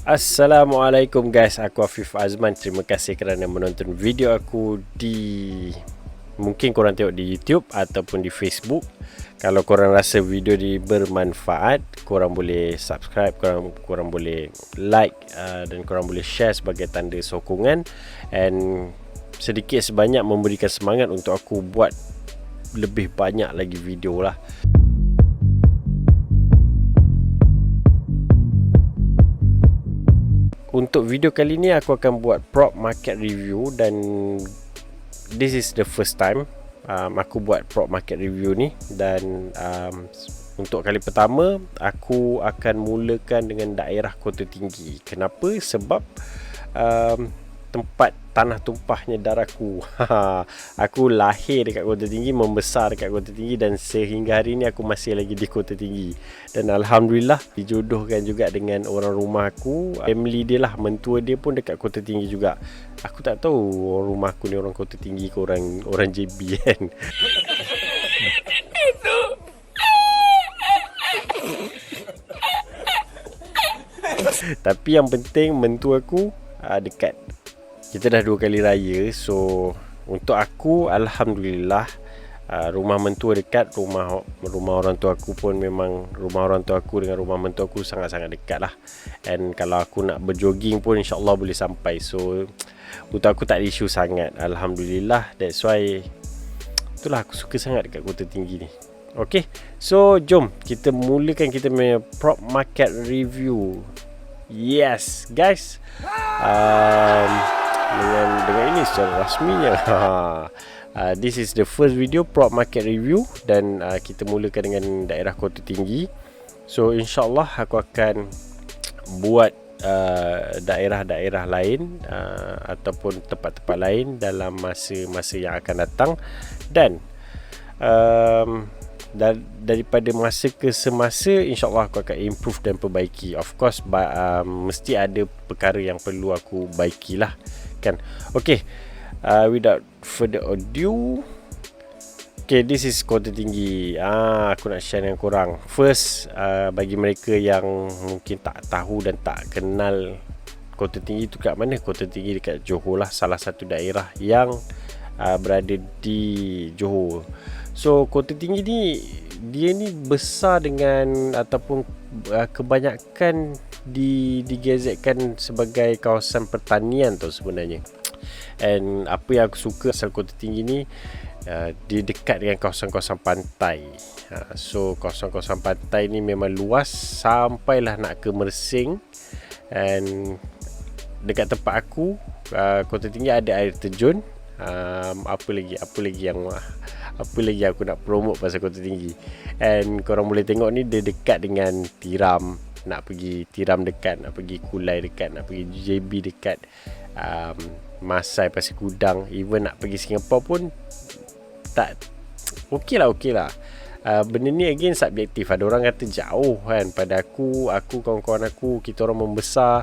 Assalamualaikum guys, aku Afif Azman. Terima kasih kerana menonton video aku mungkin korang tengok di YouTube ataupun di Facebook. Kalau korang rasa video ni bermanfaat, korang boleh subscribe, korang boleh like dan korang boleh share sebagai tanda sokongan, and sedikit sebanyak memberikan semangat untuk aku buat lebih banyak lagi video lah. Untuk video kali ni aku akan buat prop market review, dan this is the first time aku buat prop market review ni. Dan untuk kali pertama aku akan mulakan dengan daerah Kota Tinggi. Kenapa? Sebab tempat tanah tumpahnya darahku. Aku lahir dekat Kota Tinggi, membesar dekat Kota Tinggi, dan sehingga hari ni aku masih lagi di Kota Tinggi. Dan Alhamdulillah dijodohkan juga dengan orang rumah aku. Family dia lah, mentua dia pun dekat Kota Tinggi juga. Aku tak tahu orang rumah aku ni orang Kota Tinggi ke orang JB kan. Tapi yang penting mentua aku dekat. Kita dah 2 kali raya. So untuk aku Alhamdulillah, rumah mentua dekat, rumah orang tua aku pun memang, rumah orang tua aku dengan rumah mentua aku sangat-sangat dekat lah. And kalau aku nak berjoging pun insyaAllah boleh sampai. So untuk aku tak ada isu sangat, Alhamdulillah. That's why itulah aku suka sangat dekat Kota Tinggi ni. Okay, so jom kita mulakan kita punya prop market review. Yes guys, dengan ini secara rasminya this is the first video prop market review, dan kita mulakan dengan daerah Kota Tinggi. So insyaAllah aku akan buat daerah-daerah lain ataupun tempat-tempat lain dalam masa-masa yang akan datang. Dan daripada masa ke semasa insyaAllah aku akan improve dan perbaiki. Of course mesti ada perkara yang perlu aku baikilah kan. Okay, without further ado, okay, this is Kota Tinggi. Aku nak share dengan korang. First, bagi mereka yang mungkin tak tahu dan tak kenal Kota Tinggi tu kat mana, Kota Tinggi dekat Johor lah, salah satu daerah yang berada di Johor. So Kota Tinggi ni, dia ni besar dengan ataupun kebanyakan digazetkan sebagai kawasan pertanian tu sebenarnya. And apa yang aku suka asal Kota Tinggi ni, dia dekat dengan kawasan-kawasan pantai. So kawasan-kawasan pantai ni memang luas sampailah nak ke Mersing. And dekat tempat aku, Kota Tinggi ada air terjun. Apa lagi aku nak promote pasal Kota Tinggi. And korang boleh tengok ni, dia dekat dengan Tiram. Nak pergi Tiram dekat, nak pergi Kulai dekat, nak pergi JB dekat, Masai, Pasir Kudang, even nak pergi Singapore pun tak. Okey lah. Benda ni again subjektif. Ada orang kata jauh kan. Pada aku kawan-kawan aku, kita orang membesar,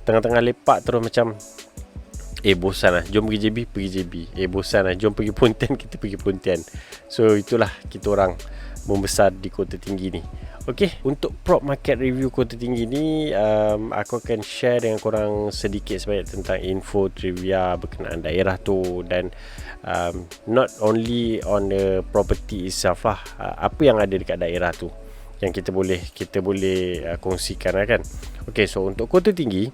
tengah-tengah lepak terus macam bosan lah, jom pergi JB. Bosan lah, jom pergi Pontian, kita pergi Pontian. So itulah kita orang membesar di Kota Tinggi ni. Okay, untuk prop market review Kota Tinggi ni, aku akan share dengan korang sedikit sebanyak tentang info trivia berkenaan daerah tu. Dan not only on the property itself lah, apa yang ada dekat daerah tu yang kita boleh kongsikan lah kan. Okay, so untuk Kota Tinggi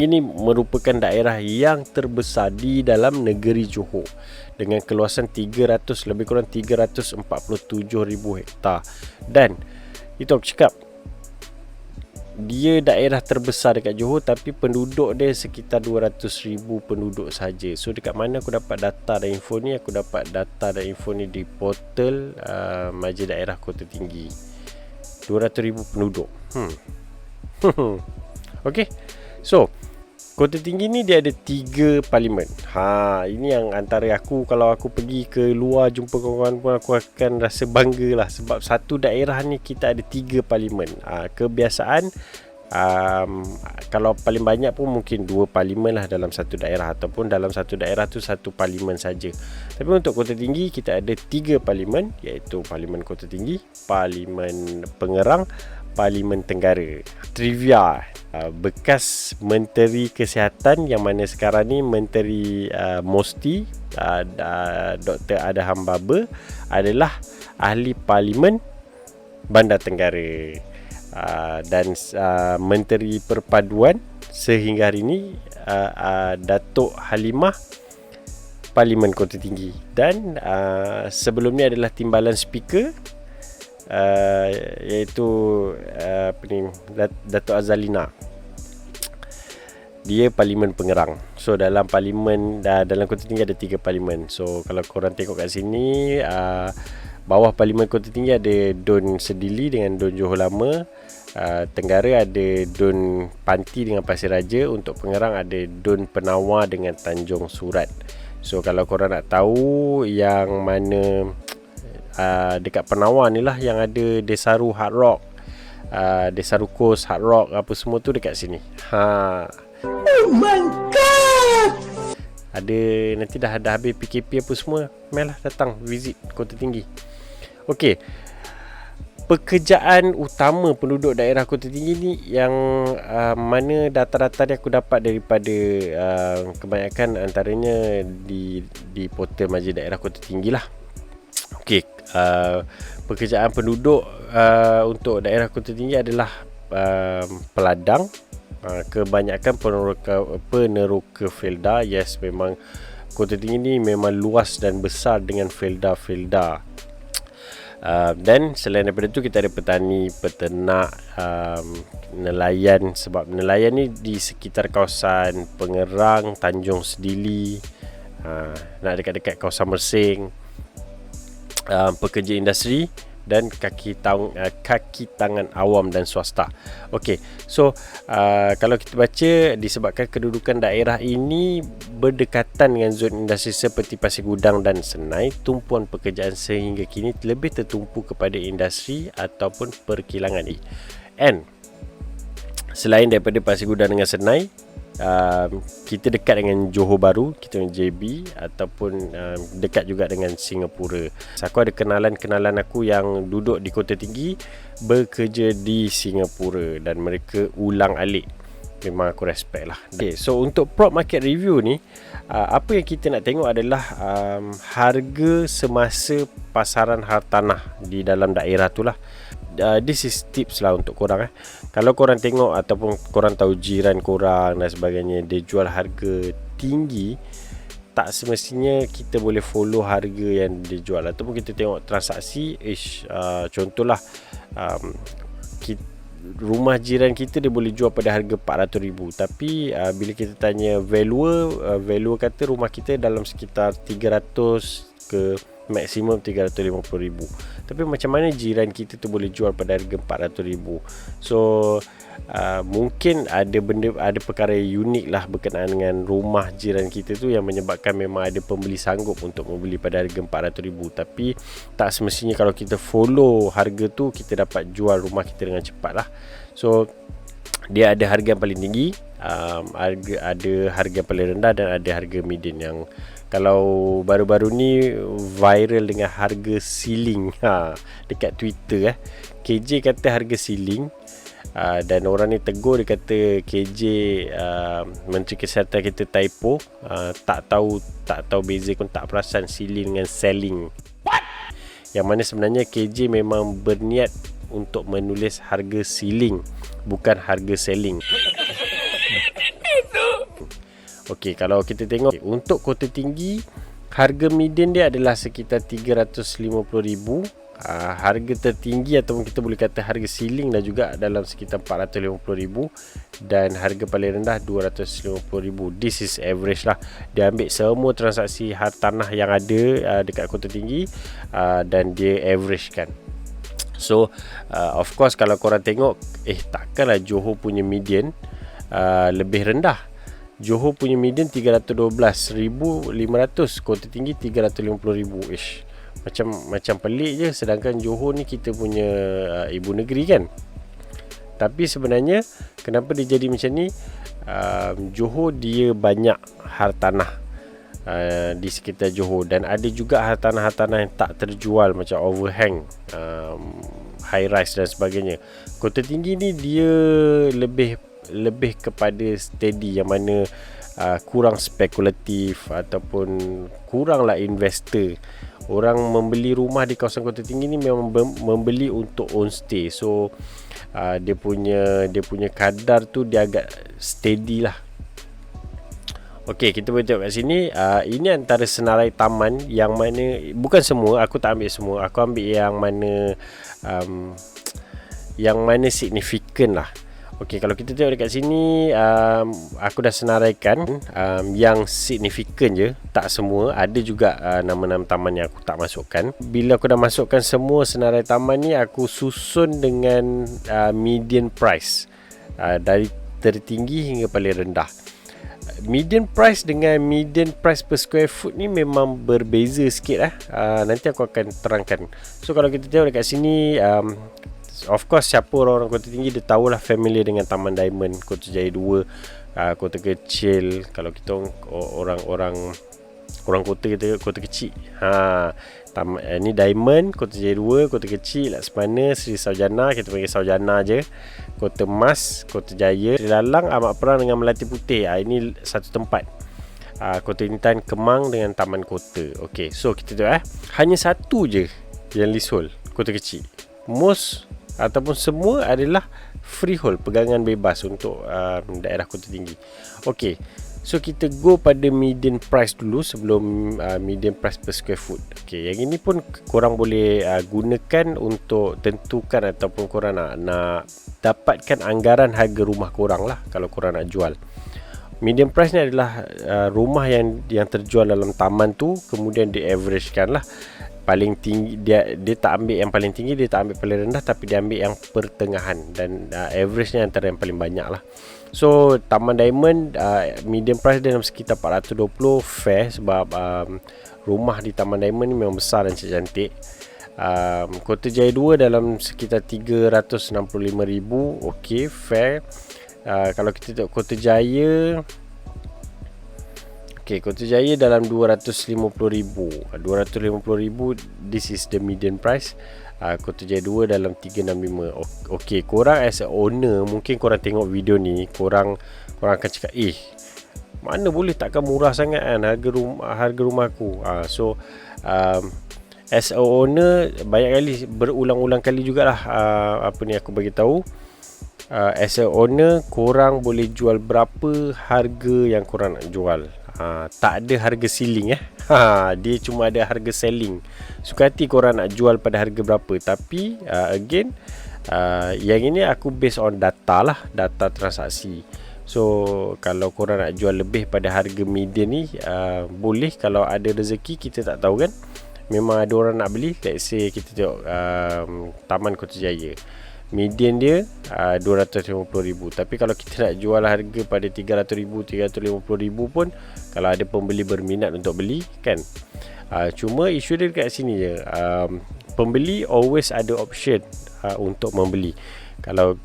ni merupakan daerah yang terbesar di dalam negeri Johor dengan keluasan lebih kurang 347,000 hektar. Dan itu aku cakap, dia daerah terbesar dekat Johor, tapi penduduk dia sekitar 200,000 penduduk saja. So dekat mana aku dapat data dan info ni? Aku dapat data dan info ni di portal Majlis Daerah Kota Tinggi. 200,000 penduduk. Okay, so Kota Tinggi ni dia ada 3 parlimen. Ini yang antara aku, kalau aku pergi ke luar jumpa kawan-kawan pun aku akan rasa bangga lah. Sebab satu daerah ni kita ada 3 parlimen. Kebiasaan kalau paling banyak pun mungkin 2 parlimen lah dalam satu daerah, ataupun dalam satu daerah tu 1 parlimen saja. Tapi untuk Kota Tinggi kita ada 3 parlimen, iaitu Parlimen Kota Tinggi, Parlimen Pengerang, Parlimen Tenggara. Trivia, bekas Menteri Kesihatan yang mana sekarang ni Menteri Mosti, Dr. Adham Baba adalah ahli Parlimen Bandar Tenggara. Dan Menteri Perpaduan sehingga hari ini Datuk Halimah, Parlimen Kota Tinggi. Dan sebelum ni adalah timbalan speaker, iaitu Datuk Azalina. Dia Parlimen Pengerang. So dalam Parlimen, dalam Kota Tinggi ada 3 Parlimen. So kalau korang tengok kat sini, bawah Parlimen Kota Tinggi ada Dun Sedili dengan Dun Johor Lama. Tenggara ada Dun Panti dengan Pasir Raja. Untuk Pengerang ada Dun Penawar dengan Tanjung Surat. So kalau korang nak tahu yang mana, dekat Penawar ni lah yang ada Desaru Hard Rock, Desaru Coast Hard Rock, apa semua tu dekat sini. Oh my god. Nanti dah habis PKP apa semua, melah datang visit Kota Tinggi. Okey. Pekerjaan utama penduduk daerah Kota Tinggi ni yang mana data-data yang aku dapat daripada kebanyakan antaranya di portal Majlis Daerah Kota Tinggi lah. Okey, pekerjaan penduduk untuk daerah Kota Tinggi adalah peladang. Kebanyakan peneroka felda. Yes, memang Kota Tinggi ni memang luas dan besar dengan felda-felda. Dan selain daripada tu kita ada petani, peternak, nelayan. Sebab nelayan ni di sekitar kawasan Pengerang, Tanjung Sedili, nak dekat-dekat kawasan Mersing. Pekerja industri dan kaki tangan awam dan swasta. Okey, so kalau kita baca, disebabkan kedudukan daerah ini berdekatan dengan zon industri seperti Pasir Gudang dan Senai, tumpuan pekerjaan sehingga kini lebih tertumpu kepada industri ataupun perkilangan. And selain daripada Pasir Gudang dengan Senai, kita dekat dengan Johor Bahru, kita dengan JB, ataupun dekat juga dengan Singapura. Aku ada kenalan aku yang duduk di Kota Tinggi, bekerja di Singapura, dan mereka ulang alik. Memang aku respect lah. Okay, so untuk prop market review ni, apa yang kita nak tengok adalah harga semasa pasaran hartanah di dalam daerah tu lah. This is tips lah untuk korang. Kalau korang tengok ataupun korang tahu jiran korang dan sebagainya, dia jual harga tinggi, tak semestinya kita boleh follow harga yang dia jual. Ataupun kita tengok transaksi, contohlah rumah jiran kita dia boleh jual pada harga 400,000, tapi bila kita tanya valuer kata rumah kita dalam sekitar 300 ke maksimum 350,000. Tapi macam mana jiran kita tu boleh jual pada harga 400,000? So mungkin ada perkara unik lah berkenaan dengan rumah jiran kita tu yang menyebabkan memang ada pembeli sanggup untuk membeli pada harga 400,000. Tapi tak semestinya kalau kita follow harga tu kita dapat jual rumah kita dengan cepat lah. So dia ada harga yang paling tinggi, ada harga yang paling rendah, dan ada harga median. Yang kalau baru-baru ni viral dengan harga ceiling dekat Twitter. KJ kata harga ceiling, dan orang ni tegur, dia kata KJ Menteri Kesihatan kita typo, tak tahu beza pun, tak perasan ceiling dengan selling. Yang mana sebenarnya KJ memang berniat untuk menulis harga ceiling, bukan harga selling. Okey, kalau kita tengok untuk Kota Tinggi, harga median dia adalah sekitar 350,000. Harga tertinggi ataupun kita boleh kata harga ceiling dah juga dalam sekitar 450,000, dan harga paling rendah 250,000. This is average lah. Dia ambil semua transaksi hartanah yang ada dekat Kota Tinggi, dan dia average kan. So of course kalau korang tengok, takkanlah Johor punya median lebih rendah. Johor punya median 312,500, Kota Tinggi 350,000 ish. Macam pelik je. Sedangkan Johor ni kita punya ibu negeri kan. Tapi sebenarnya kenapa dia jadi macam ni? Johor dia banyak hartanah di sekitar Johor, dan ada juga hartanah-hartanah yang tak terjual macam overhang, high rise dan sebagainya. Kota tinggi ni dia lebih kepada steady, yang mana kurang spekulatif ataupun kuranglah investor. Orang membeli rumah di kawasan kota tinggi ni memang membeli untuk on stay. So dia punya kadar tu dia agak steady lah. Okey, kita boleh tengok kat sini. Ini antara senarai taman yang mana, bukan semua, aku tak ambil semua. Aku ambil yang mana signifikan lah. Okey, kalau kita tengok dekat sini, aku dah senaraikan yang signifikan je, tak semua. Ada juga nama-nama taman yang aku tak masukkan. Bila aku dah masukkan semua senarai taman ni, aku susun dengan median price, dari tertinggi hingga paling rendah. Median price dengan median price per square foot ni memang berbeza sikit nanti aku akan terangkan. So kalau kita tengok dekat sini, of course siapa orang Kota Tinggi dia tahulah familiar dengan Taman Diamond, Kota Jaya 2, Kota Kecil. Kalau kita orang kota, kita kota kecil. Ni Diamond, Kota Jaya 2, Kota Kecil, Laksmana, Sri Saujana, kita panggil Saujana je. Kota Mas, Kota Jaya, Sri Lalang, Amat Perang dengan Melati Putih. Ini satu tempat. Kota Intan, Kemang dengan Taman Kota. Okey, so kita tengok hanya satu je yang leasehold, Kota Kecil. Most ataupun semua adalah freehold, pegangan bebas untuk daerah Kota Tinggi. Okey, so kita go pada median price dulu sebelum median price per square foot. Okey, yang ini pun korang boleh gunakan untuk tentukan ataupun korang nak dapatkan anggaran harga rumah korang lah kalau korang nak jual. Median price ni adalah rumah yang terjual dalam taman tu, kemudian di averagekan lah. Paling tinggi dia tak ambil yang paling tinggi, dia tak ambil paling rendah, tapi dia ambil yang pertengahan, dan average-nya antara yang paling banyak lah. So Taman Diamond, median price dia dalam sekitar 420, fair, sebab rumah di Taman Diamond ni memang besar dan cantik. Kota Jaya 2 dalam sekitar 365,000, okey, fair. Kalau kita tengok Kota Jaya, okey, Kota Jaya dalam 250,000. 250,000, this is the median price. Kota Jaya 2 dalam 365. Okey, korang as a owner, mungkin korang tengok video ni, korang akan cakap, mana boleh, takkan murah sangat kan harga rumah aku. So as a owner, banyak kali, berulang-ulang kali jugalah aku bagi tahu, as a owner, korang boleh jual berapa harga yang korang nak jual. Tak ada harga ceiling dia cuma ada harga selling. Suka hati korang nak jual pada harga berapa. Tapi again, yang ini aku based on data lah, data transaksi. So kalau korang nak jual lebih pada harga median ni, boleh. Kalau ada rezeki, kita tak tahu kan, memang ada orang nak beli. Let's say kita tengok Taman Kota Jaya, median dia 250,000. Tapi kalau kita nak jual harga pada 300,000, 350,000 pun, kalau ada pembeli berminat untuk beli kan. Cuma isu dia dekat sini je, pembeli always ada option untuk membeli. Kalau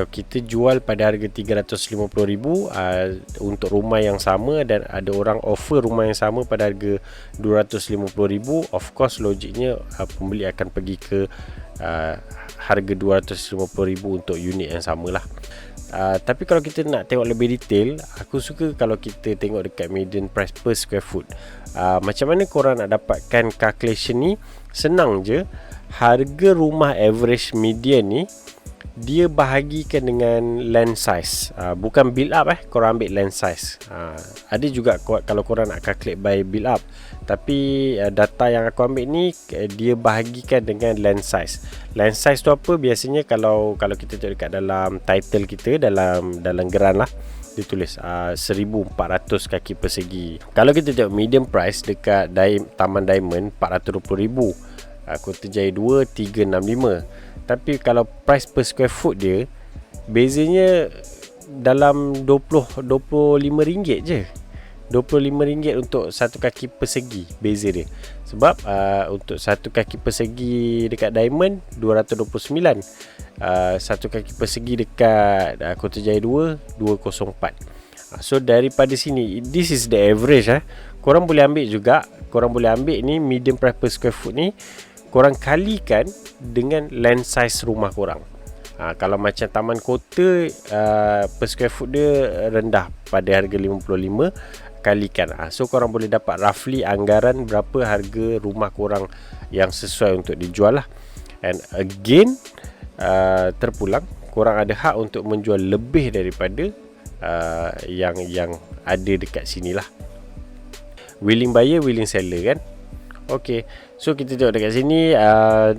kita jual pada harga 350,000 untuk rumah yang sama, dan ada orang offer rumah yang sama pada harga 250,000, of course logiknya pembeli akan pergi ke harga 250,000 untuk unit yang samalah. Tapi kalau kita nak tengok lebih detail, aku suka kalau kita tengok dekat median price per square foot. Macam mana korang nak dapatkan calculation ni? Senang je. Harga rumah average median ni, dia bahagikan dengan land size, bukan build up korang ambil land size. Ada juga kalau korang nak calculate by build up, tapi data yang aku ambil ni, dia bahagikan dengan land size. Land size tu apa? Biasanya kalau kita tengok dekat dalam title kita, dalam geran lah, dia tulis 1,400 kaki persegi. Kalau kita tengok median price dekat Taman Diamond 420,000, Kota Jaya 2 365. Tapi kalau price per square foot dia, bezanya dalam 25 ringgit je. 25 ringgit untuk satu kaki persegi, beza dia. Sebab untuk satu kaki persegi dekat Diamond 229, satu kaki persegi dekat Kota Jaya 2 204. So daripada sini, this is the average. Korang boleh ambil juga, korang boleh ambil ni median price per square foot ni, korang kalikan dengan land size rumah korang. Kalau macam taman kota, per square foot dia rendah pada harga 55, kalikan. So korang boleh dapat roughly anggaran berapa harga rumah korang yang sesuai untuk dijual lah. And again, terpulang, korang ada hak untuk menjual lebih daripada yang ada dekat sini lah. Willing buyer, willing seller kan. Okay, so kita tengok dekat sini,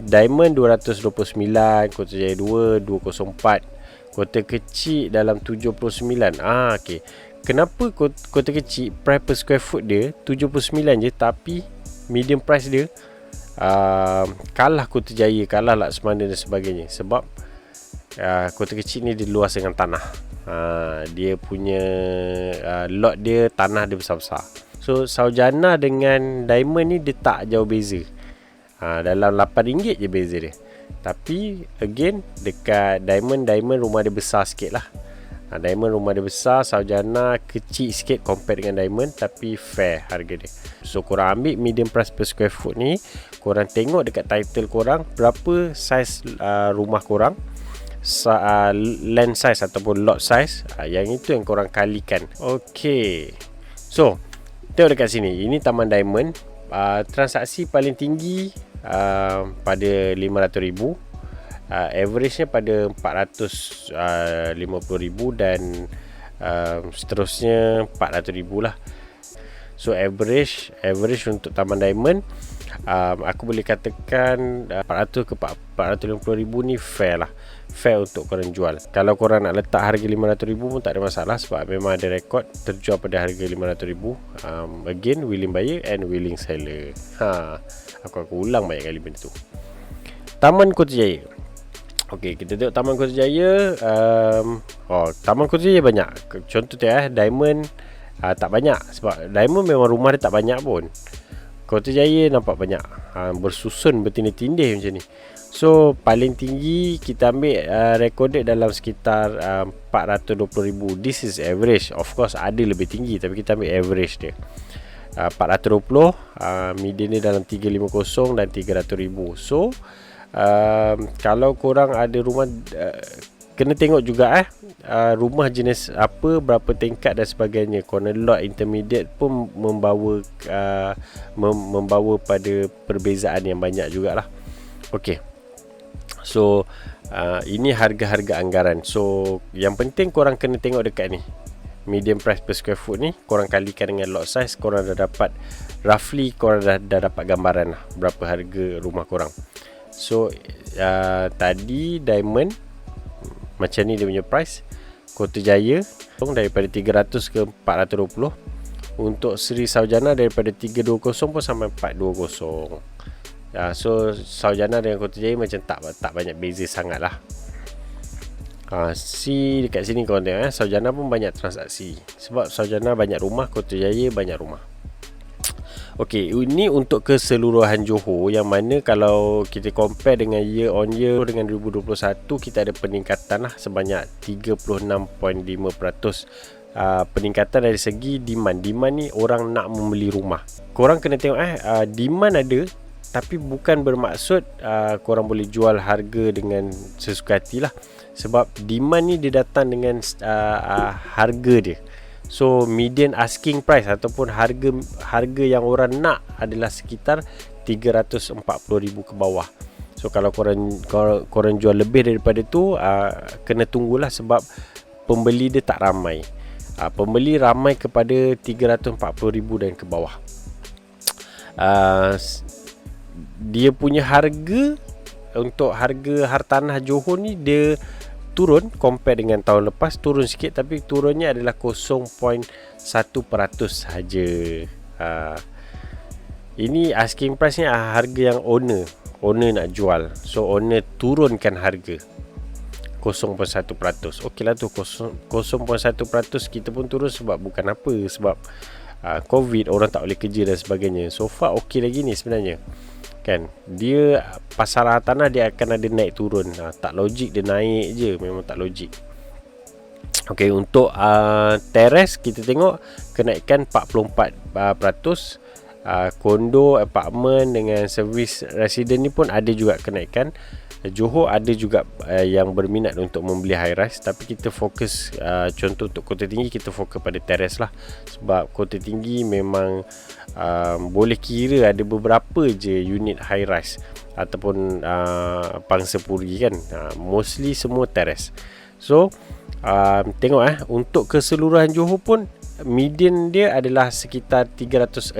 Diamond 229, Kota Jaya 2 204, Kota Kecil dalam 79. Okay, kenapa kota kecil price per square foot dia 79 je, tapi medium price dia kalah Kota Jaya, kalah Laksamana dan sebagainya. Sebab kota kecil ni dia luas dengan tanah. Dia punya lot dia, tanah dia besar-besar. So Saujana dengan Diamond ni dia tak jauh beza, dalam RM8 je beza dia. Tapi again, dekat Diamond rumah dia besar sikit lah. Diamond rumah dia besar, Saujana kecil sikit compare dengan Diamond, tapi fair harga dia. So korang ambil medium price per square foot ni, korang tengok dekat title korang berapa size rumah korang, land size ataupun lot size, yang itu yang korang kalikan. Okay, so tengok dekat sini, ini Taman Diamond, transaksi paling tinggi pada RM500,000, average nya pada RM450,000 dan seterusnya RM400,000 lah. So average untuk Taman Diamond, aku boleh katakan 400 ke 450,000 ni fair lah, fair untuk korang jual. Kalau korang nak letak harga RM500,000 pun tak ada masalah, sebab memang ada rekod terjual pada harga RM500,000. Again, willing buyer and willing seller. Aku ulang banyak kali benda tu. Taman Kota Jaya. Okey, kita tengok Taman Kota Jaya. Taman Kota Jaya banyak. Contoh tu Diamond tak banyak, sebab Diamond memang rumah dia tak banyak pun. Kota Jaya nampak banyak, bersusun bertindih-tindih macam ni. So paling tinggi kita ambil recorded dalam sekitar 420,000. This is average. Of course ada lebih tinggi, tapi kita ambil average dia 420. Median dia dalam 350 dan 300,000. So kalau korang ada rumah, kena tengok juga rumah jenis apa, berapa tingkat dan sebagainya. Corner lot, intermediate pun membawa pada perbezaan yang banyak jugalah. Okey, so ini harga-harga anggaran. So yang penting korang kena tengok dekat ni, medium price per square foot ni, korang kalikan dengan lot size, korang dah dapat roughly, korang dah dapat gambaran lah berapa harga rumah korang. So tadi Diamond macam ni dia punya price. Kota Jaya daripada 300 ke 420. Untuk Sri Saujana daripada 320 pun sampai 420. So Saujana dengan Kota Jaya macam tak banyak beza sangat lah. Dekat sini korang tengok Saujana pun banyak transaksi, sebab Saujana banyak rumah, Kota Jaya banyak rumah. Okey, ini untuk keseluruhan Johor, yang mana kalau kita compare dengan year on year dengan 2021, kita ada peningkatan lah sebanyak 36.5%. Peningkatan dari segi demand. Demand ni orang nak membeli rumah. Korang kena tengok demand ada, tapi bukan bermaksud korang boleh jual harga dengan sesuka hati lah. Sebab demand ni dia datang dengan harga dia. So median asking price ataupun harga yang orang nak adalah sekitar 340,000 ke bawah. So kalau korang jual lebih daripada tu, kena tunggulah, sebab pembeli dia tak ramai. Pembeli ramai kepada 340,000 dan ke bawah. Dia punya harga, untuk harga hartanah Johor ni, dia turun compare dengan tahun lepas, turun sikit, tapi turunnya adalah 0.1% sahaja. Ini asking price ni harga yang owner nak jual. So owner turunkan harga 0.1%. Okey lah tu, 0.1% kita pun turun sebab bukan apa, sebab COVID, orang tak boleh kerja dan sebagainya. So far okey lagi ni sebenarnya kan. Dia pasar tanah dia akan ada naik turun, tak logik dia naik je, memang tak logik. Okey, untuk teres kita tengok kenaikan 44%, Kondo, apartmen dengan servis resident ni pun ada juga kenaikan. Johor ada juga yang berminat untuk membeli high rise, tapi kita fokus contoh untuk Kota Tinggi kita fokus pada terrace lah, sebab Kota Tinggi memang boleh kira ada beberapa je unit high rise ataupun pangsapuri kan, mostly semua terrace. So tengok untuk keseluruhan Johor pun median dia adalah sekitar 364,500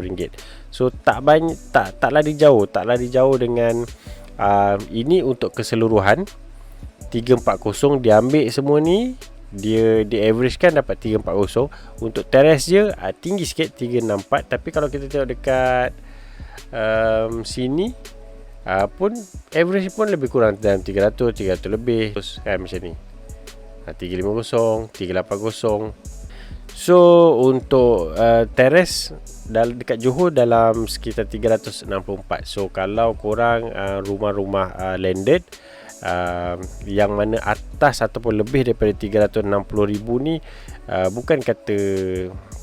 ringgit. So tak banyak, tak lari jauh dengan ini untuk keseluruhan 340 dia ambil semua ni, dia average kan dapat 340. Untuk teres je tinggi sikit 364, tapi kalau kita tengok dekat sini pun average pun lebih kurang dalam 300 lebih kan, macam ni 350, 380. So untuk teres dekat Johor dalam sekitar 364. So kalau korang rumah-rumah landed yang mana atas ataupun lebih daripada 360,000 ni, bukan kata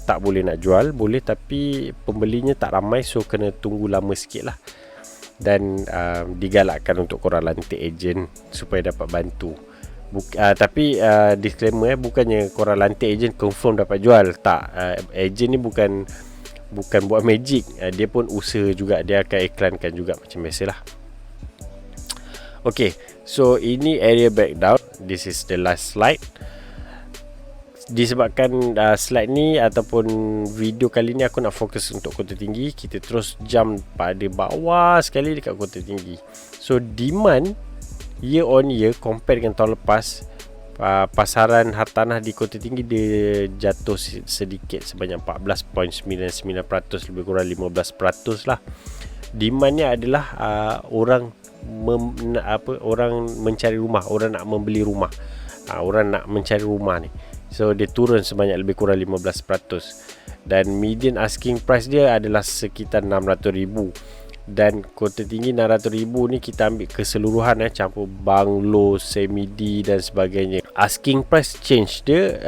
tak boleh nak jual, boleh, tapi pembelinya tak ramai, so kena tunggu lama sikit lah. Dan digalakkan untuk korang lantik ejen supaya dapat bantu. Tapi disclaimer bukannya korang lantik ejen confirm dapat jual. Tak, ejen ni bukan buat magic, dia pun usaha juga, dia akan iklankan juga macam biasalah. Okay, so ini area breakdown. This is the last slide. Disebabkan slide ni ataupun video kali ni aku nak fokus untuk Kota Tinggi, kita terus jump pada bawah sekali dekat Kota Tinggi. So demand year on year compare dengan tahun lepas, pasaran hartanah di Kota Tinggi dia jatuh sedikit sebanyak 14.99%, lebih kurang 15% lah. Demandnya adalah orang mencari rumah, orang nak membeli rumah, orang nak mencari rumah ni. So dia turun sebanyak lebih kurang 15%. Dan median asking price dia adalah sekitar 600,000. Dan Kota Tinggi 600,000 ni kita ambil keseluruhan, campur banglo, semi-D dan sebagainya. Asking price change dia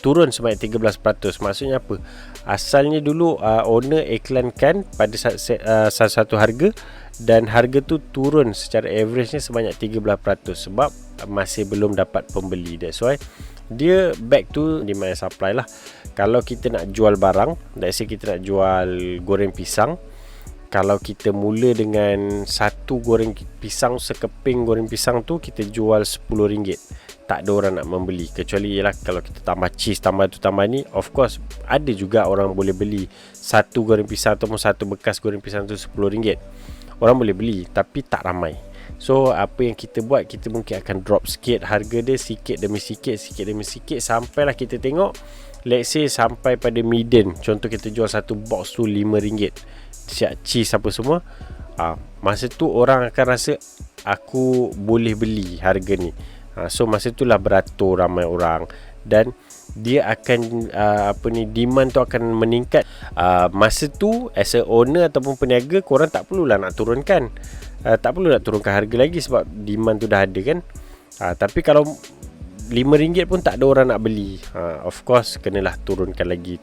turun sebanyak 13%. Maksudnya apa? Asalnya dulu owner iklankan pada satu harga, dan harga tu turun secara average nya sebanyak 13% sebab masih belum dapat pembeli. That's why dia back to demand and supply lah. Kalau kita nak jual barang, let's say kita nak jual goreng pisang, kalau kita mula dengan satu goreng pisang, sekeping goreng pisang tu kita jual RM10, tak ada orang nak membeli. Kecuali ialah kalau kita tambah cheese, tambah tu tambah ni, of course ada juga orang boleh beli satu goreng pisang ataupun satu bekas goreng pisang tu RM10. Orang boleh beli, tapi tak ramai. So apa yang kita buat, kita mungkin akan drop sikit harga dia, sikit demi sikit, sampailah kita tengok, let's say sampai pada median. Contoh kita jual satu box tu RM5, siap cheese apa semua. Masa tu orang akan rasa aku boleh beli harga ni. So masa tu lah beratur ramai orang, dan dia akan demand tu akan meningkat. Masa tu as a owner ataupun peniaga, korang tak perlulah nak turunkan, tak perlu nak turunkan harga lagi sebab demand tu dah ada kan. Tapi kalau RM5 pun tak ada orang nak beli, of course kenalah turunkan lagi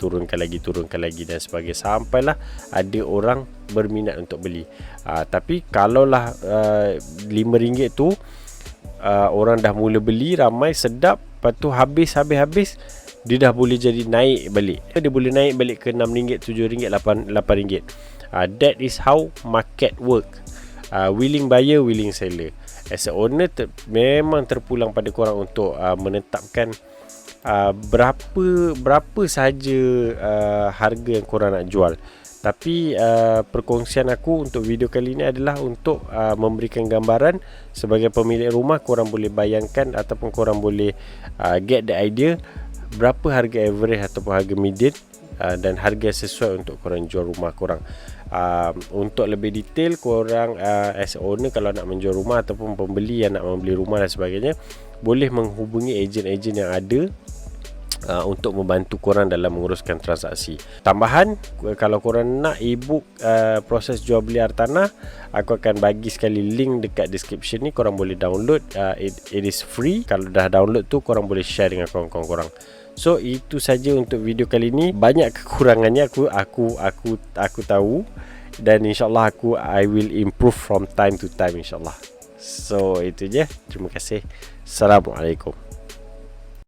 dan sebagainya, sampailah ada orang berminat untuk beli. Tapi kalaulah RM5 tu orang dah mula beli ramai, sedap, lepas tu habis dia dah boleh jadi naik balik. Dia boleh naik balik ke RM6, RM7, RM8. That is how market work. Willing buyer, willing seller. As a owner memang terpulang pada korang untuk menetapkan berapa sahaja harga yang korang nak jual. Tapi perkongsian aku untuk video kali ini adalah untuk memberikan gambaran sebagai pemilik rumah. Korang boleh bayangkan ataupun korang boleh get the idea berapa harga average ataupun harga median dan harga sesuai untuk korang jual rumah korang. Untuk lebih detail, korang as owner kalau nak menjual rumah ataupun pembeli yang nak membeli rumah dan sebagainya, boleh menghubungi ejen-ejen yang ada untuk membantu korang dalam menguruskan transaksi. Tambahan, kalau korang nak ebook proses jual beli hartanah, aku akan bagi sekali link dekat description ni. Korang boleh download, it is free. Kalau dah download tu, korang boleh share dengan kawan-kawan korang. So itu saja untuk video kali ni. Banyak kekurangannya aku tahu, dan insyaAllah I will improve from time to time insyaAllah. So itu je. Terima kasih. Assalamualaikum.